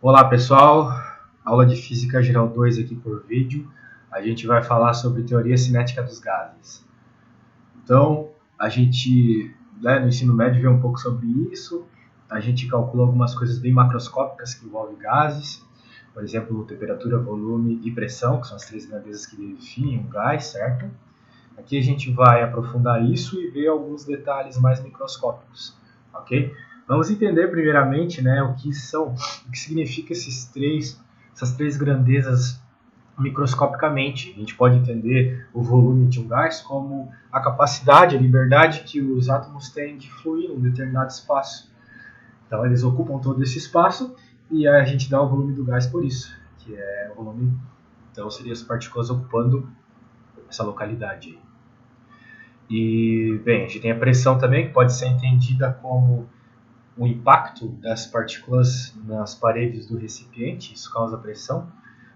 Olá pessoal, aula de Física Geral 2 aqui por vídeo. A gente vai falar sobre teoria cinética dos gases. Então, a gente no ensino médio vê um pouco sobre isso. A gente calcula algumas coisas bem macroscópicas que envolvem gases. Por exemplo, temperatura, volume e pressão, que são as três grandezas que definem um gás, certo? Aqui a gente vai aprofundar isso e ver alguns detalhes mais microscópicos, ok? Vamos entender primeiramente, né, o que significa essas três grandezas microscopicamente. A gente pode entender o volume de um gás como a capacidade, a liberdade que os átomos têm de fluir em um determinado espaço. Então eles ocupam todo esse espaço e a gente dá o volume do gás por isso, que é o volume. Então seriam as partículas ocupando essa localidade. E, bem, a gente tem a pressão também, que pode ser entendida como o impacto das partículas nas paredes do recipiente, isso causa pressão.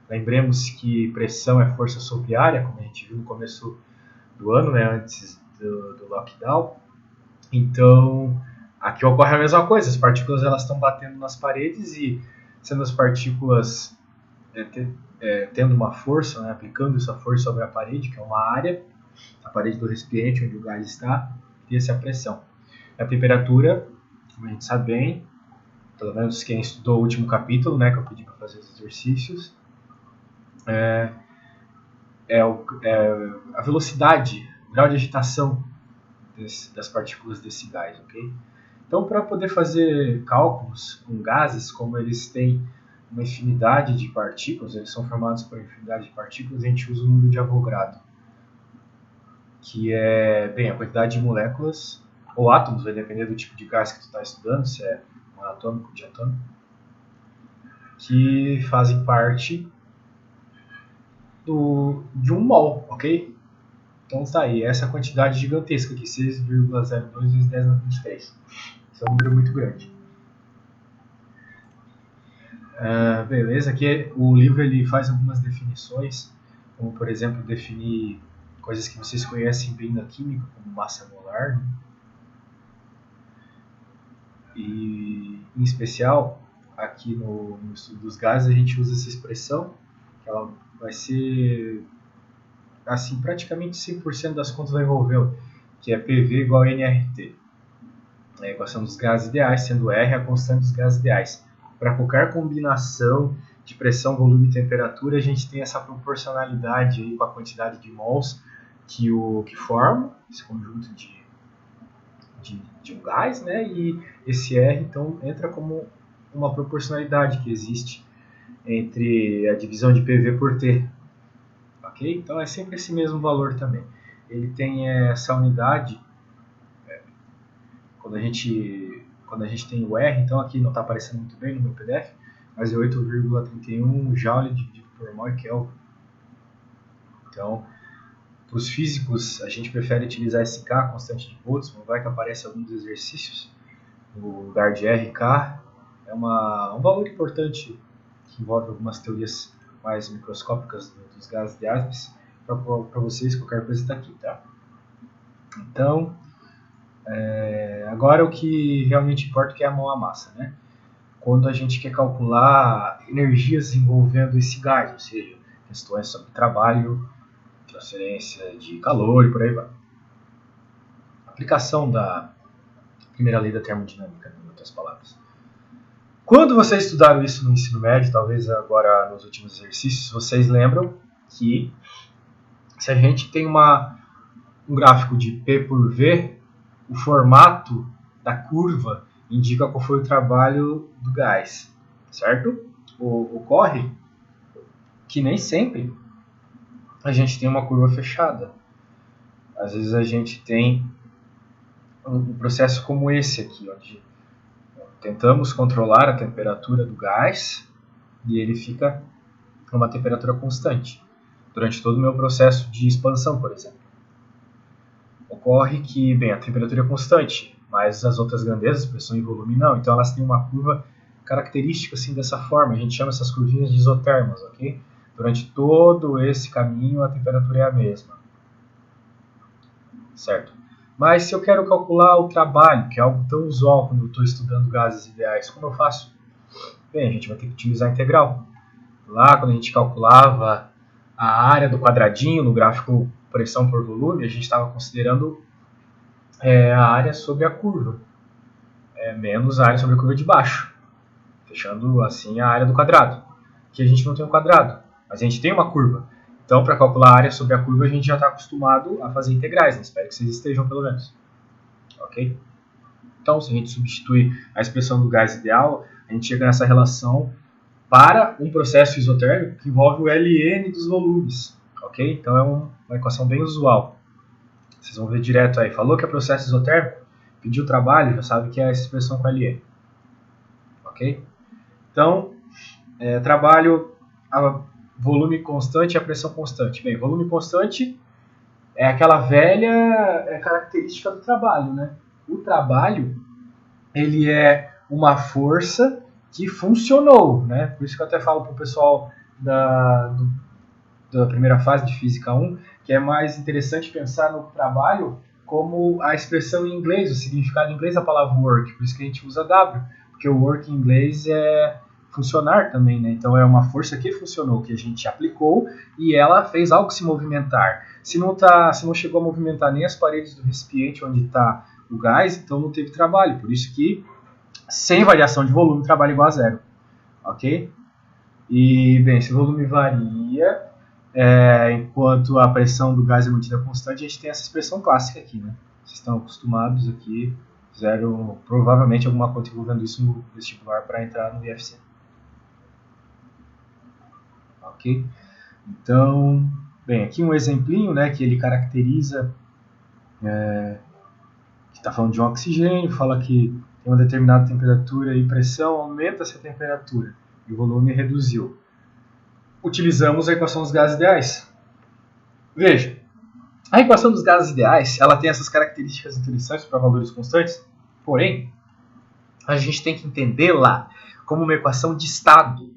Lembremos que pressão é força sobre área, como a gente viu no começo do ano, né, antes do lockdown. Então, aqui ocorre a mesma coisa, as partículas elas estão batendo nas paredes e, sendo as partículas tendo uma força, né, aplicando essa força sobre a parede, que é uma área, a parede do recipiente onde o gás está, e essa é a pressão. A temperatura, como a gente sabe bem, pelo menos quem estudou o último capítulo, né, que eu pedi para fazer os exercícios, é a velocidade, o grau de agitação das partículas desse gás, ok? Então, para poder fazer cálculos com gases, como eles têm uma infinidade de partículas, eles são formados por infinidade de partículas, a gente usa o número de Avogadro, que é, bem, a quantidade de moléculas ou átomos, vai depender do tipo de gás que tu está estudando, se é monatômico, diatômico, que fazem parte de um mol, ok? Então tá aí, essa quantidade gigantesca aqui, 6,02 vezes 10 na 23. Isso é um número muito grande. Beleza, aqui o livro ele faz algumas definições, como por exemplo definir coisas que vocês conhecem bem da química, como massa molar, né? E em especial aqui no estudo dos gases a gente usa essa expressão, que ela vai ser assim, praticamente 100% das contas vai envolver, que é PV igual a nRT. É a equação dos gases ideais, sendo R a constante dos gases ideais. Para qualquer combinação de pressão, volume e temperatura, a gente tem essa proporcionalidade aí com a quantidade de mols que forma esse conjunto de um gás, né? E esse R, então, entra como uma proporcionalidade que existe entre a divisão de PV por T. Ok? Então, é sempre esse mesmo valor também. Ele tem essa unidade, quando a gente tem o R, então aqui não está aparecendo muito bem no meu PDF, mas é 8,31 Joule dividido por mol e Kelvin. Então, para os físicos, a gente prefere utilizar esse K, constante de Boltzmann, vai que aparece alguns exercícios no lugar de RK. É um valor importante que envolve algumas teorias mais microscópicas dos gases de Asbes. Para vocês, qualquer coisa está aqui, tá? Então, agora o que realmente importa é a mão à massa, né? Quando a gente quer calcular energias envolvendo esse gás, ou seja, questões sobre trabalho, transferência de calor e por aí vai. Aplicação da primeira lei da termodinâmica, em outras palavras. Quando vocês estudaram isso no ensino médio, talvez agora nos últimos exercícios, vocês lembram que se a gente tem um gráfico de P por V, o formato da curva indica qual foi o trabalho do gás, certo? Ocorre que nem sempre a gente tem uma curva fechada. Às vezes a gente tem um processo como esse aqui, onde tentamos controlar a temperatura do gás e ele fica a uma temperatura constante durante todo o meu processo de expansão, por exemplo. Ocorre que, bem, a temperatura é constante, mas as outras grandezas, pressão e volume, não. Então elas têm uma curva característica assim dessa forma. A gente chama essas curvinhas de isotermas, ok? Durante todo esse caminho a temperatura é a mesma, certo? Mas se eu quero calcular o trabalho, que é algo tão usual quando eu estou estudando gases ideais, como eu faço? Bem, a gente vai ter que utilizar a integral. Lá, quando a gente calculava a área do quadradinho no gráfico pressão por volume, a gente estava considerando a área sobre a curva, menos a área sobre a curva de baixo, fechando assim a área do quadrado. Aqui a gente não tem um quadrado, mas a gente tem uma curva. Então, para calcular a área sobre a curva, a gente já está acostumado a fazer integrais, né? Espero que vocês estejam, pelo menos. Ok? Então, se a gente substitui a expressão do gás ideal, a gente chega nessa relação para um processo isotérmico que envolve o Ln dos volumes. Ok? Então, é uma equação bem usual. Vocês vão ver direto aí. Falou que é processo isotérmico, pediu trabalho, já sabe que é essa expressão com Ln. Ok? Então, trabalho a volume constante e a pressão constante. Bem, volume constante é aquela velha característica do trabalho, né? O trabalho, ele é uma força que funcionou, né? Por isso que eu até falo para o pessoal da primeira fase de Física 1, que é mais interessante pensar no trabalho como a expressão em inglês, o significado em inglês da palavra work, por isso que a gente usa W, porque o work em inglês é funcionar também, né? Então é uma força que funcionou, que a gente aplicou e ela fez algo se movimentar. Se não chegou a movimentar nem as paredes do recipiente onde está o gás, então não teve trabalho. Por isso que sem variação de volume, trabalho igual a zero. Ok? E, bem, se o volume varia, enquanto a pressão do gás é mantida constante, a gente tem essa expressão clássica aqui, né? Vocês estão acostumados aqui, fizeram provavelmente alguma conta envolvendo isso no vestibular para entrar no IFC. Ok? Então, bem, aqui um exemplinho, né, que ele caracteriza, que está falando de um oxigênio, fala que tem uma determinada temperatura e pressão, aumenta essa temperatura e o volume reduziu. Utilizamos a equação dos gases ideais. Veja, a equação dos gases ideais, ela tem essas características interessantes para valores constantes, porém, a gente tem que entendê-la como uma equação de estado,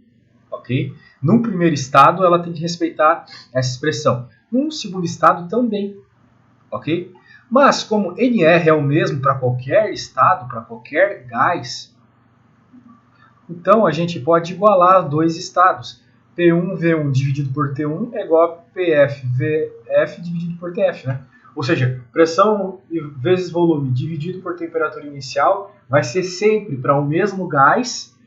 ok? Num primeiro estado, ela tem que respeitar essa expressão. Num segundo estado, também, ok? Mas, como NR é o mesmo para qualquer estado, para qualquer gás, então a gente pode igualar dois estados. P1V1 dividido por T1 é igual a PFVF dividido por TF, né? Ou seja, pressão vezes volume dividido por temperatura inicial vai ser sempre para o mesmo gás,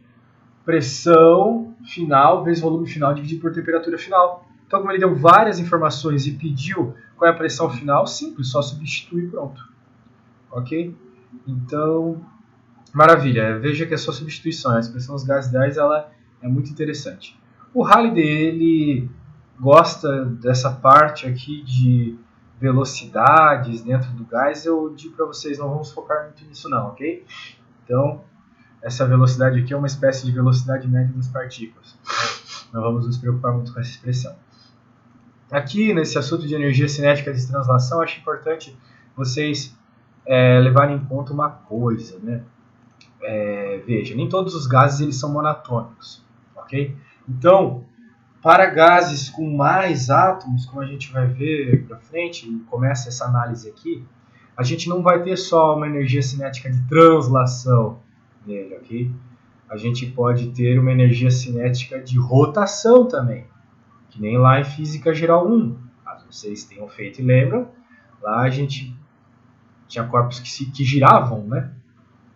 pressão final vezes volume final dividido por temperatura final. Então, como ele deu várias informações e pediu qual é a pressão final, simples, só substitui e pronto. Ok? Então, maravilha. Veja que é só substituição. A expressão dos gases ideais ela é muito interessante. O Halliday ele gosta dessa parte aqui de velocidades dentro do gás. Eu digo para vocês, não vamos focar muito nisso não, ok? Então, essa velocidade aqui é uma espécie de velocidade média das partículas. Não vamos nos preocupar muito com essa expressão. Aqui, nesse assunto de energia cinética de translação, acho importante vocês levarem em conta uma coisa, né? Veja, nem todos os gases eles são monatômicos, ok? Então, para gases com mais átomos, como a gente vai ver para frente, e começa essa análise aqui, a gente não vai ter só uma energia cinética de translação nele, ok? A gente pode ter uma energia cinética de rotação também, que nem lá em Física Geral 1. Caso vocês tenham feito e lembram, lá a gente tinha corpos que giravam, né?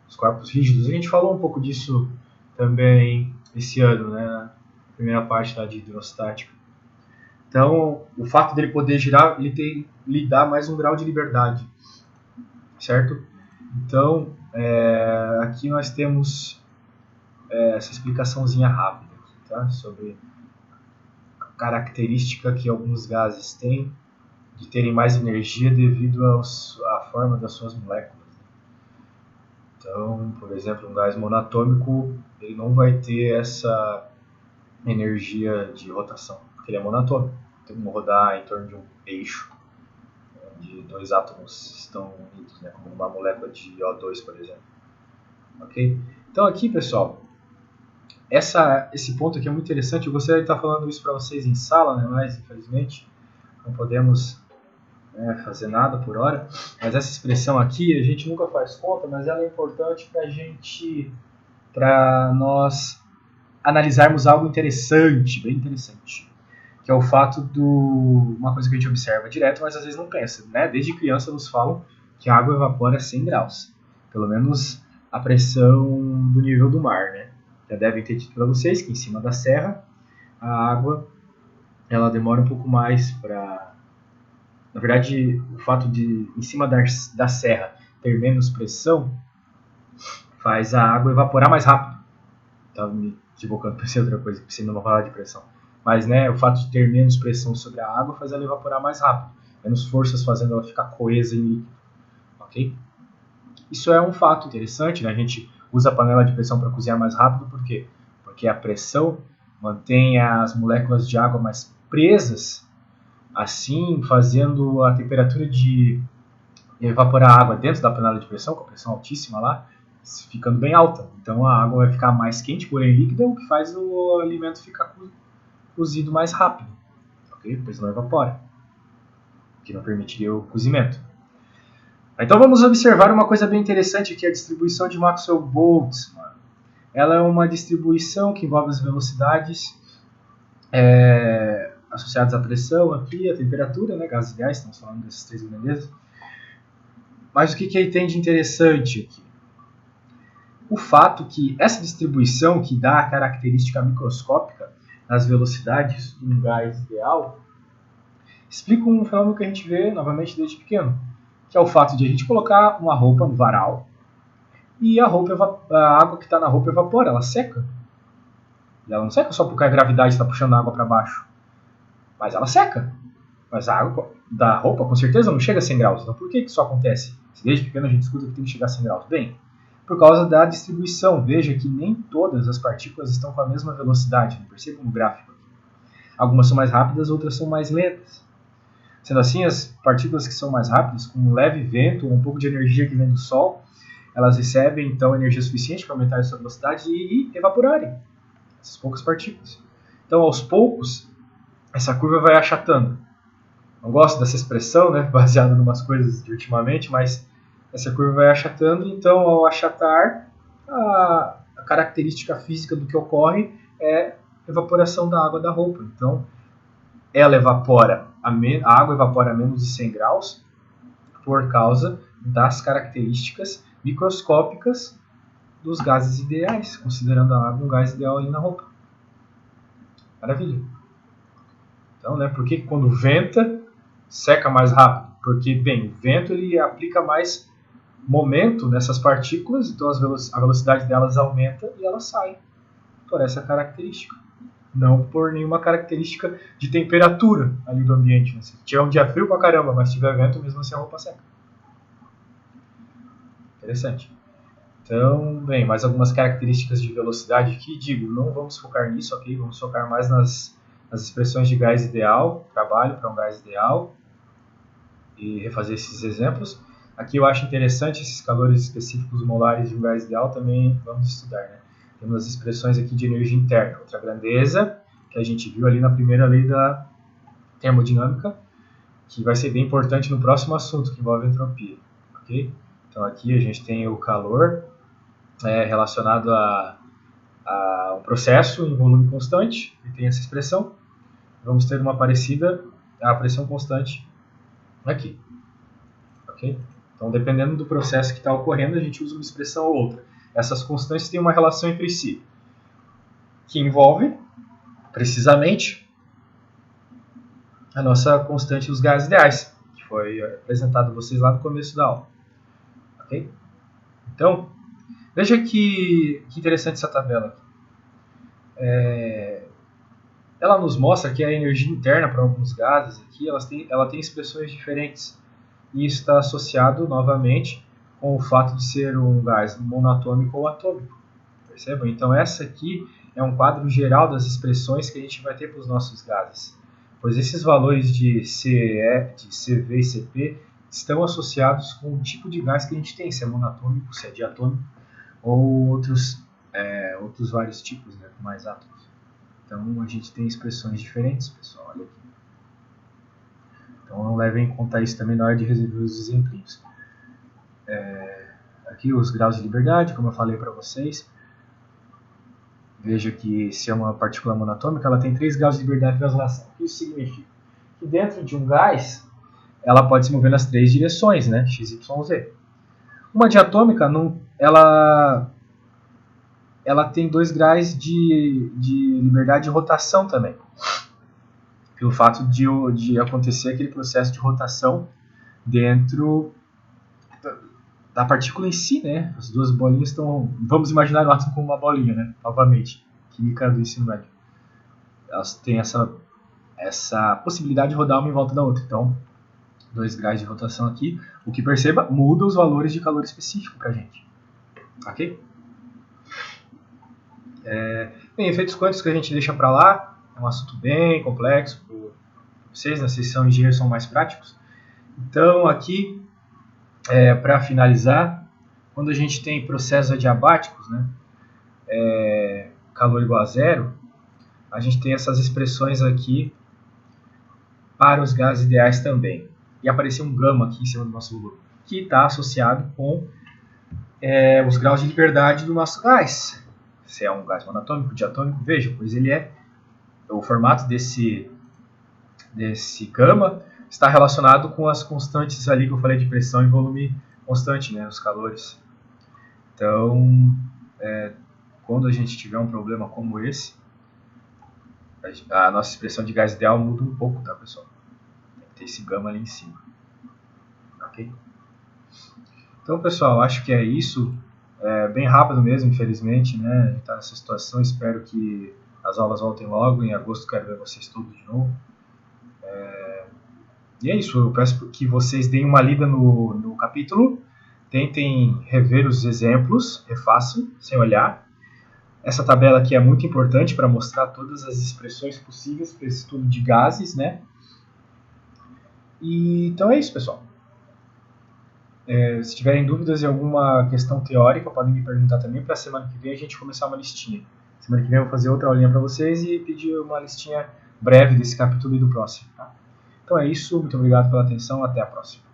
Os corpos rígidos. A gente falou um pouco disso também esse ano, né? Na primeira parte lá de hidrostática. Então, o fato dele poder girar, lhe dá mais um grau de liberdade, certo? Então, aqui nós temos essa explicaçãozinha rápida, tá? Sobre a característica que alguns gases têm de terem mais energia devido à forma das suas moléculas. Então, por exemplo, um gás monatômico ele não vai ter essa energia de rotação, porque ele é monatômico. Tem como rodar em torno de um eixo, onde dois átomos estão unidos, né, como uma molécula de O2, por exemplo. Ok? Então aqui, pessoal, esse ponto aqui é muito interessante. Eu gostaria de estar falando isso para vocês em sala, né, mas infelizmente não podemos fazer nada por hora, mas essa expressão aqui a gente nunca faz conta, mas ela é importante para nós analisarmos algo interessante, bem interessante, que é o fato uma coisa que a gente observa direto, mas às vezes não pensa, né? Desde criança nos falam que a água evapora a 100 graus, pelo menos a pressão do nível do mar, né? Já devem ter dito para vocês que em cima da serra a água ela demora um pouco mais para... Na verdade, o fato de em cima da serra ter menos pressão faz a água evaporar mais rápido. Estava me equivocando, pensei em outra coisa, pensei numa palavra de pressão. Mas né, o fato de ter menos pressão sobre a água faz ela evaporar mais rápido. Menos forças fazendo ela ficar coesa em líquido. Ok? Isso é um fato interessante, né? A gente usa a panela de pressão para cozinhar mais rápido, por quê? Porque a pressão mantém as moléculas de água mais presas, assim fazendo a temperatura de evaporar a água dentro da panela de pressão, com a pressão altíssima lá, ficando bem alta. Então a água vai ficar mais quente, porém líquida, o que faz o alimento ficar cozido mais rápido, ok? Pois não evapora, o que não permitiria o cozimento. Então vamos observar uma coisa bem interessante aqui, a distribuição de Maxwell-Boltzmann. Ela é uma distribuição que envolve as velocidades associadas à pressão aqui, a temperatura, né, gases ideais, estamos falando dessas três grandezas. Mas o que aí tem de interessante aqui? O fato que essa distribuição que dá a característica microscópica nas velocidades de um gás ideal explica um fenômeno que a gente vê novamente desde pequeno, que é o fato de a gente colocar uma roupa no varal e a água que está na roupa evapora, ela seca. E ela não seca só porque a gravidade está puxando a água para baixo, mas ela seca. Mas a água da roupa com certeza não chega a 100 graus. Então por que isso acontece? Se desde pequeno a gente escuta que tem que chegar a 100 graus. Bem, por causa da distribuição. Veja que nem todas as partículas estão com a mesma velocidade. Percebam no gráfico aqui. Algumas são mais rápidas, outras são mais lentas. Sendo assim, as partículas que são mais rápidas, com um leve vento ou um pouco de energia que vem do Sol, elas recebem então energia suficiente para aumentar a sua velocidade e evaporarem essas poucas partículas. Então, aos poucos, essa curva vai achatando. Não gosto dessa expressão, né, baseada em umas coisas de ultimamente, mas essa curva vai achatando, então ao achatar, a característica física do que ocorre é a evaporação da água da roupa. Então, ela evapora, a água evapora a menos de 100 graus por causa das características microscópicas dos gases ideais, considerando a água um gás ideal ali na roupa. Maravilha. Então, né, por que quando venta, seca mais rápido? Porque, bem, o vento ele aplica mais momento nessas partículas, então a velocidade delas aumenta e elas saem por essa característica. Não por nenhuma característica de temperatura ali do ambiente. Né? Se tiver um dia frio pra caramba, mas tiver vento, mesmo assim a roupa seca. Interessante. Então, bem, mais algumas características de velocidade aqui. Digo, não vamos focar nisso, ok? Vamos focar mais nas expressões de gás ideal, trabalho para um gás ideal e refazer esses exemplos. Aqui eu acho interessante esses calores específicos molares de um gás ideal, também vamos estudar. Né? Temos as expressões aqui de energia interna, outra grandeza, que a gente viu ali na primeira lei da termodinâmica, que vai ser bem importante no próximo assunto, que envolve entropia. Okay? Então aqui a gente tem o calor relacionado a um processo em volume constante, e tem essa expressão. Vamos ter uma parecida à pressão constante aqui. Okay? Então, dependendo do processo que está ocorrendo, a gente usa uma expressão ou outra. Essas constantes têm uma relação entre si, que envolve, precisamente, a nossa constante dos gases ideais, que foi apresentado a vocês lá no começo da aula. Okay? Então, veja que interessante essa tabela aqui. Ela nos mostra que a energia interna para alguns gases aqui, ela tem expressões diferentes. E isso está associado, novamente, com o fato de ser um gás monatômico ou atômico. Percebam? Então, essa aqui é um quadro geral das expressões que a gente vai ter para os nossos gases. Pois esses valores de CE, de CV e CP estão associados com o tipo de gás que a gente tem, se é monatômico, se é diatômico, ou outros vários tipos, né, com mais átomos. Então, a gente tem expressões diferentes, pessoal. Olha aqui. Então, não levem em conta isso também na hora de resolver os exemplos. Aqui os graus de liberdade, como eu falei para vocês. Veja que se é uma partícula monatômica, ela tem 3 graus de liberdade de translação. O que isso significa? Que dentro de um gás, ela pode se mover nas 3 direções, né? X, Y, Z. Uma diatômica, ela tem 2 graus de liberdade de rotação também. Pelo fato de acontecer aquele processo de rotação dentro da partícula em si, né? As duas bolinhas estão... Vamos imaginar o átomo como uma bolinha, né? Novamente, química do ensino médio. Elas têm essa possibilidade de rodar uma em volta da outra. Então, 2 graus de rotação aqui. O que perceba, muda os valores de calor específico para a gente. Ok? Bem, efeitos quânticos que a gente deixa para lá. É um assunto bem complexo para vocês, né? Vocês são engenheiros, são mais práticos. Então, aqui, para finalizar, quando a gente tem processos adiabáticos, né? Calor igual a zero, a gente tem essas expressões aqui para os gases ideais também. E apareceu um gama aqui em cima do nosso volume, que está associado com os graus de liberdade do nosso gás. Se é um gás monatômico, diatômico, veja, pois ele o formato desse gama está relacionado com as constantes ali que eu falei de pressão e volume constante, né, os calores. Então, quando a gente tiver um problema como esse, a nossa expressão de gás ideal muda um pouco, tá, pessoal? Tem que ter esse gama ali em cima. Ok? Então, pessoal, acho que é isso. Bem rápido mesmo, infelizmente, né? A gente está nessa situação. Espero que as aulas voltem logo. Em agosto quero ver vocês todos de novo. E é isso. Eu peço que vocês deem uma lida no capítulo. Tentem rever os exemplos. Refaçam, sem olhar. Essa tabela aqui é muito importante para mostrar todas as expressões possíveis para esse estudo de gases, né? E, então é isso, pessoal. Se tiverem dúvidas em alguma questão teórica, podem me perguntar também. Para a semana que vem a gente começar uma listinha. Semana que vem eu vou fazer outra aulinha para vocês e pedir uma listinha breve desse capítulo e do próximo. Tá? Então é isso, muito obrigado pela atenção, até a próxima.